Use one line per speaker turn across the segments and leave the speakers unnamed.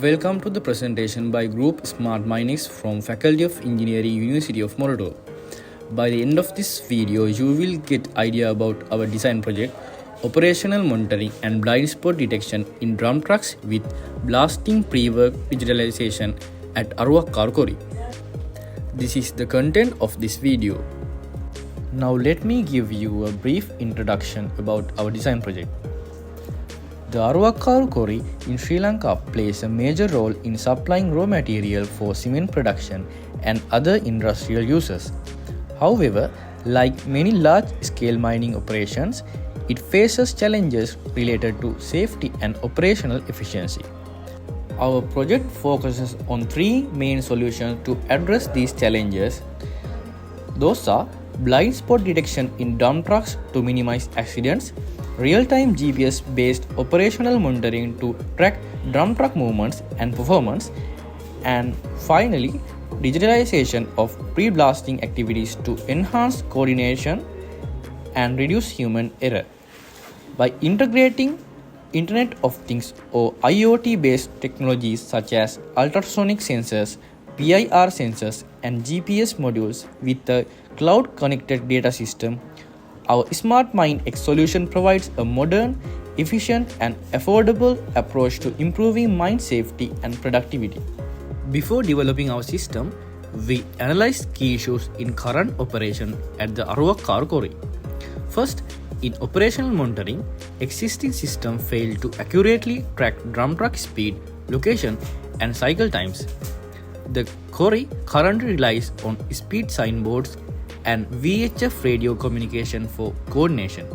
Welcome to the presentation by Group SmartMineX from Faculty of Engineering, University of Morador. By the end of this video, you will get idea about our design project, operational monitoring and blind spot detection in drum trucks with blasting pre-work digitalization at Arwah Car Quarry. This is the content of this video. Now let me give you a brief introduction about our design project. The Arwah Car Quarry in Sri Lanka plays a major role in supplying raw material for cement production and other industrial uses. However, like many large-scale mining operations, it faces challenges related to safety and operational efficiency. Our project focuses on three main solutions to address these challenges. Those are blind spot detection in dump trucks to minimize accidents, real-time GPS-based operational monitoring to track drum truck movements and performance, and finally, digitalization of pre-blasting activities to enhance coordination and reduce human error. By integrating Internet of Things or IoT-based technologies such as ultrasonic sensors, PIR sensors, and GPS modules with a cloud-connected data system, our SmartMineX solution provides a modern, efficient, and affordable approach to improving mine safety and productivity. Before developing our system, we analyzed key issues in current operation at the Arwah Car Quarry. First, in operational monitoring, existing system failed to accurately track drum truck speed, location, and cycle times. The quarry currently relies on speed signboards and VHF radio communication for coordination.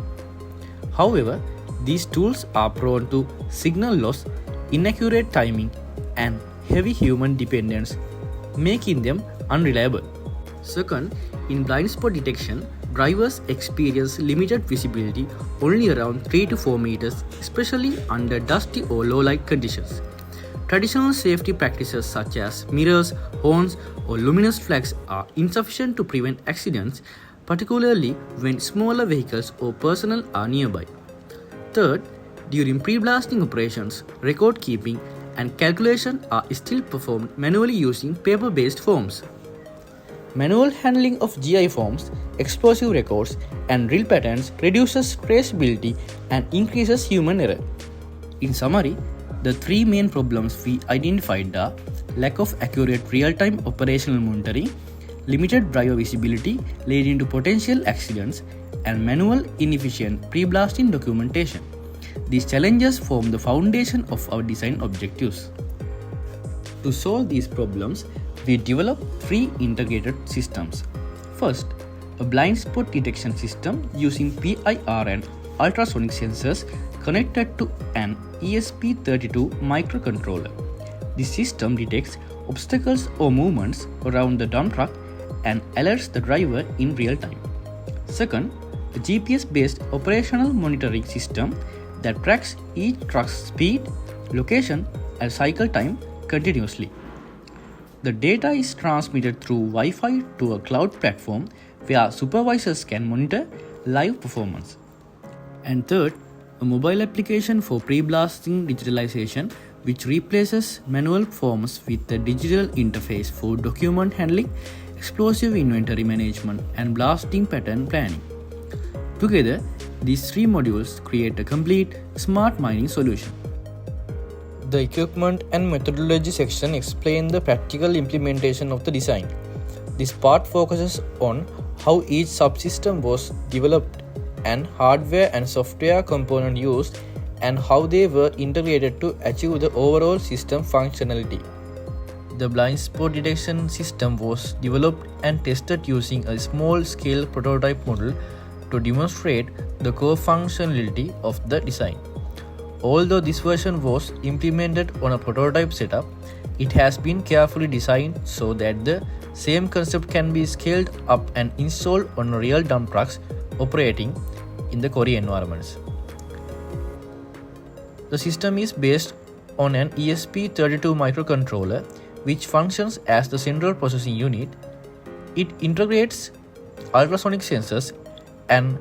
However, these tools are prone to signal loss, inaccurate timing, and heavy human dependence, making them unreliable. Second, in blind spot detection, drivers experience limited visibility only around 3 to 4 meters, especially under dusty or low light conditions. Traditional safety practices such as mirrors, horns, or luminous flags are insufficient to prevent accidents, particularly when smaller vehicles or personnel are nearby. Third, during pre-blasting operations, record keeping and calculation are still performed manually using paper-based forms. Manual handling of GI forms, explosive records, and drill patterns reduces traceability and increases human error. In summary, the three main problems we identified are lack of accurate real-time operational monitoring, limited driver visibility leading to potential accidents, and manual inefficient pre-blasting documentation. These challenges form the foundation of our design objectives. To solve these problems, we developed three integrated systems. First, a blind spot detection system using PIR and ultrasonic sensors connected to an ESP32 microcontroller. This system detects obstacles or movements around the dump truck and alerts the driver in real time. Second, a GPS-based operational monitoring system that tracks each truck's speed, location, and cycle time continuously. The data is transmitted through Wi-Fi to a cloud platform where supervisors can monitor live performance. And third, a mobile application for pre-blasting digitalization which replaces manual forms with a digital interface for document handling, explosive inventory management, and blasting pattern planning. Together, these three modules create a complete smart mining solution. The equipment and methodology section explains the practical implementation of the design. This part focuses on how each subsystem was developed and hardware and software component used and how they were integrated to achieve the overall system functionality. The blind spot detection system was developed and tested using a small-scale prototype model to demonstrate the core functionality of the design. Although this version was implemented on a prototype setup, it has been carefully designed so that the same concept can be scaled up and installed on real dump trucks operating in the quarry environments. The system is based on an ESP32 microcontroller which functions as the central processing unit. It integrates ultrasonic sensors and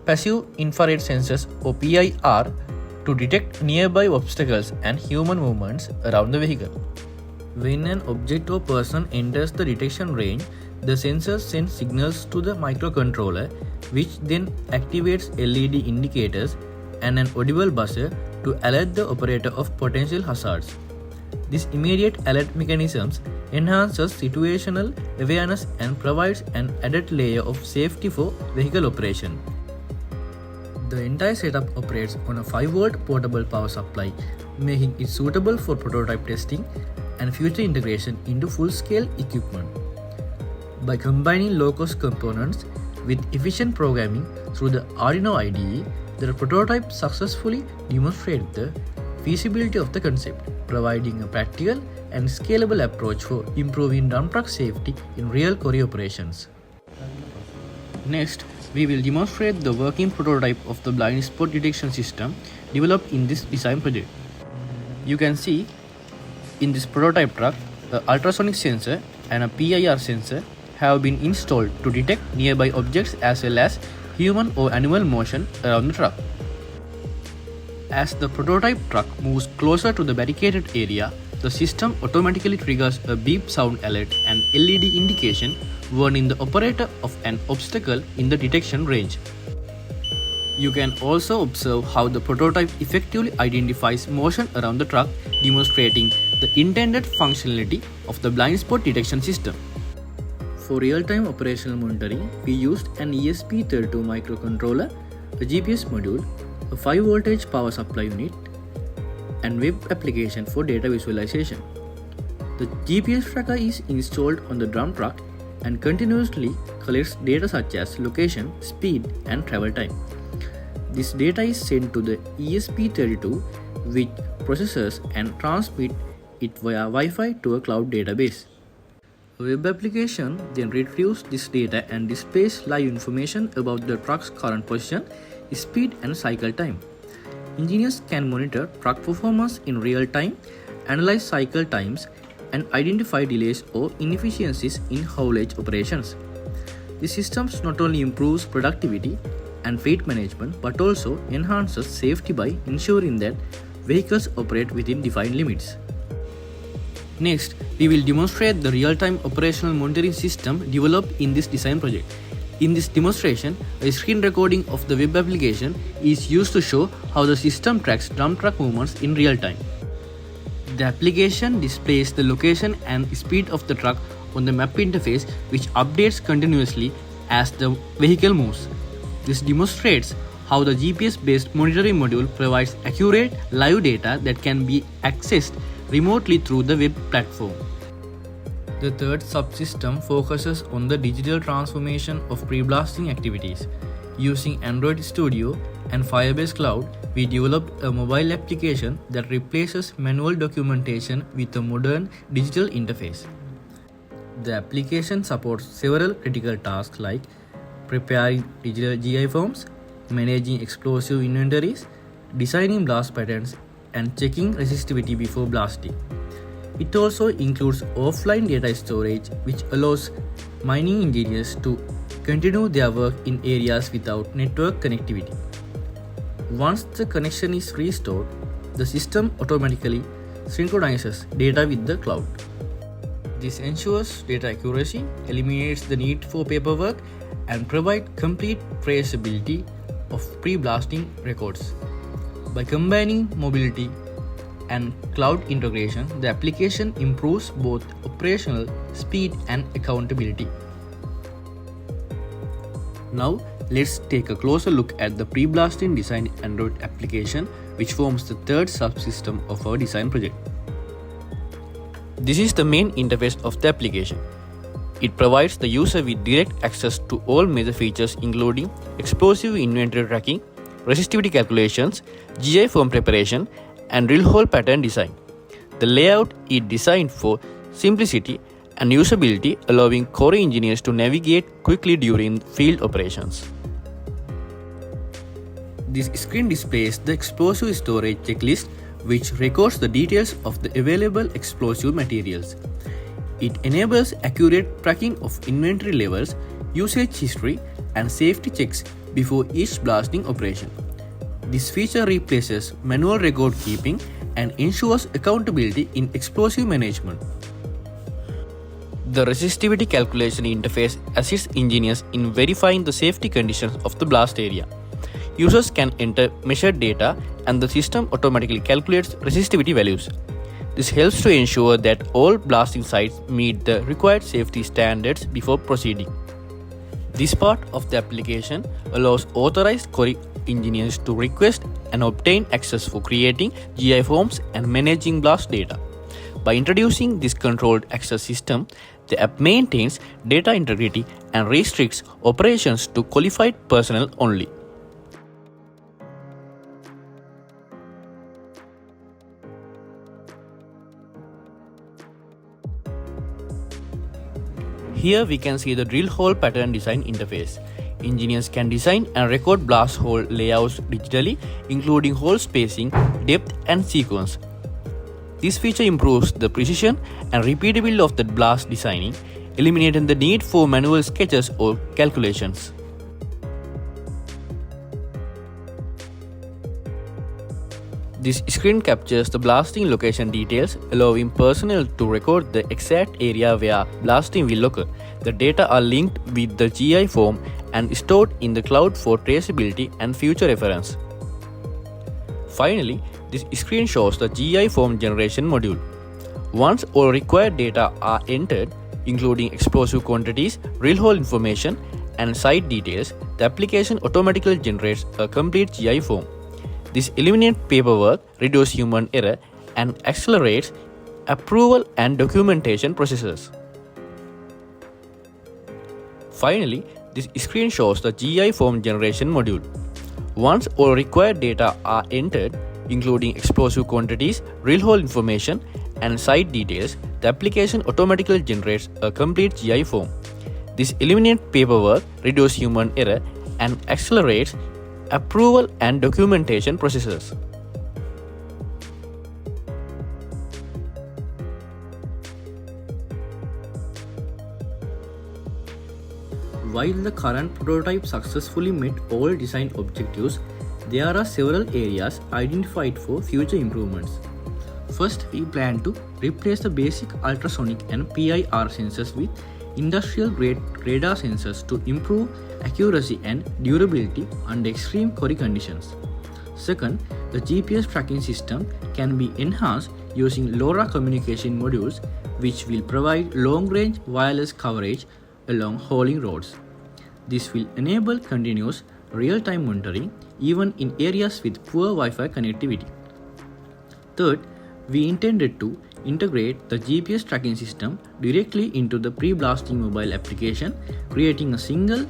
passive infrared sensors or PIR to detect nearby obstacles and human movements around the vehicle. When an object or person enters the detection range, the sensors send signals to the microcontroller, which then activates LED indicators and an audible buzzer to alert the operator of potential hazards. This immediate alert mechanisms enhances situational awareness and provides an added layer of safety for vehicle operation. The entire setup operates on a 5-volt portable power supply, making it suitable for prototype testing and future integration into full-scale equipment. By combining low-cost components with efficient programming through the Arduino IDE, the prototype successfully demonstrated the feasibility of the concept, providing a practical and scalable approach for improving dump truck safety in real quarry operations. Next, we will demonstrate the working prototype of the blind spot detection system developed in this design project. You can see in this prototype truck, an ultrasonic sensor and a PIR sensor have been installed to detect nearby objects as well as human or animal motion around the truck. As the prototype truck moves closer to the barricaded area, the system automatically triggers a beep sound alert and LED indication warning the operator of an obstacle in the detection range. You can also observe how the prototype effectively identifies motion around the truck, demonstrating the intended functionality of the blind spot detection system. For real-time operational monitoring, we used an ESP32 microcontroller, a GPS module, a 5-voltage power supply unit, and web application for data visualization. The GPS tracker is installed on the drum truck and continuously collects data such as location, speed, and travel time. This data is sent to the ESP32, which processes and transmits it via Wi-Fi to a cloud database. A web application then retrieves this data and displays live information about the truck's current position, speed, and cycle time. Engineers can monitor truck performance in real time, analyze cycle times, and identify delays or inefficiencies in haulage operations. The system not only improves productivity and fleet management but also enhances safety by ensuring that vehicles operate within defined limits. Next, we will demonstrate the real-time operational monitoring system developed in this design project. In this demonstration, a screen recording of the web application is used to show how the system tracks dump truck movements in real time. The application displays the location and speed of the truck on the map interface, which updates continuously as the vehicle moves. This demonstrates how the GPS-based monitoring module provides accurate live data that can be accessed remotely through the web platform. The third subsystem focuses on the digital transformation of pre-blasting activities. Using Android Studio and Firebase Cloud, we developed a mobile application that replaces manual documentation with a modern digital interface. The application supports several critical tasks like preparing digital GI forms, managing explosive inventories, designing blast patterns, and checking resistivity before blasting. It also includes offline data storage, which allows mining engineers to continue their work in areas without network connectivity. Once the connection is restored, the system automatically synchronizes data with the cloud. This ensures data accuracy, eliminates the need for paperwork, and provides complete traceability of pre-blasting records. By combining mobility and cloud integration, the application improves both operational speed and accountability. Now, let's take a closer look at the pre-blasting design Android application, which forms the third subsystem of our design project. This is the main interface of the application. It provides the user with direct access to all major features including explosive inventory tracking, resistivity calculations, GI form preparation, and drill hole pattern design. The layout is designed for simplicity and usability, allowing quarry engineers to navigate quickly during field operations. This screen displays the explosive storage checklist, which records the details of the available explosive materials. It enables accurate tracking of inventory levels, usage history, and safety checks before each blasting operation. This feature replaces manual record keeping and ensures accountability in explosive management. The resistivity calculation interface assists engineers in verifying the safety conditions of the blast area. Users can enter measured data and the system automatically calculates resistivity values. This helps to ensure that all blasting sites meet the required safety standards before proceeding. This part of the application allows authorized quarry engineers to request and obtain access for creating GI forms and managing blast data. By introducing this controlled access system, the app maintains data integrity and restricts operations to qualified personnel only. Here we can see the drill hole pattern design interface. Engineers can design and record blast hole layouts digitally, including hole spacing, depth, and sequence. This feature improves the precision and repeatability of the blast designing, eliminating the need for manual sketches or calculations. This screen captures the blasting location details, allowing personnel to record the exact area where blasting will occur. The data are linked with the GI form and stored in the cloud for traceability and future reference. Finally, this screen shows the GI form generation module. Once all required data are entered, including explosive quantities, drill hole information, and site details, the application automatically generates a complete GI form. This eliminates paperwork, reduces human error, and accelerates approval and documentation processes. Finally, this screen shows the GI form generation module. Once all required data are entered, including explosive quantities, drill hole information, and site details, the application automatically generates a complete GI form. This eliminates paperwork, reduces human error, and accelerates approval and documentation processes. While the current prototype successfully met all design objectives, there are several areas identified for future improvements. First, we plan to replace the basic ultrasonic and PIR sensors with industrial-grade radar sensors to improve accuracy and durability under extreme quarry conditions. Second, the GPS tracking system can be enhanced using LoRa communication modules, which will provide long-range wireless coverage along hauling roads. This will enable continuous real-time monitoring even in areas with poor Wi-Fi connectivity. Third, we intended to integrate the GPS tracking system directly into the pre-blasting mobile application, creating a single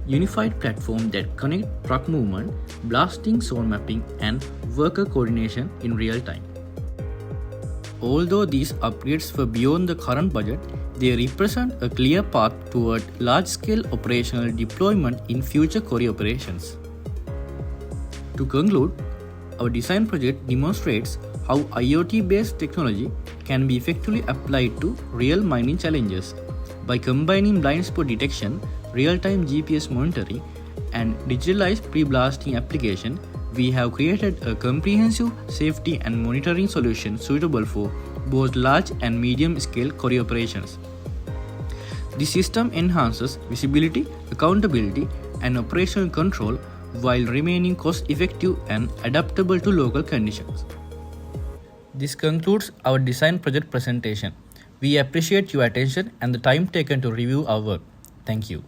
unified platform that connects truck movement, blasting zone mapping, and worker coordination in real time. Although these upgrades were beyond the current budget, they represent a clear path toward large-scale operational deployment in future quarry operations. To conclude, our design project demonstrates how IoT-based technology can be effectively applied to real mining challenges. By combining blind spot detection, real-time GPS monitoring, and digitalized pre-blasting application, we have created a comprehensive safety and monitoring solution suitable for both large and medium-scale quarry operations. The system enhances visibility, accountability, and operational control while remaining cost-effective and adaptable to local conditions. This concludes our design project presentation. We appreciate your attention and the time taken to review our work. Thank you.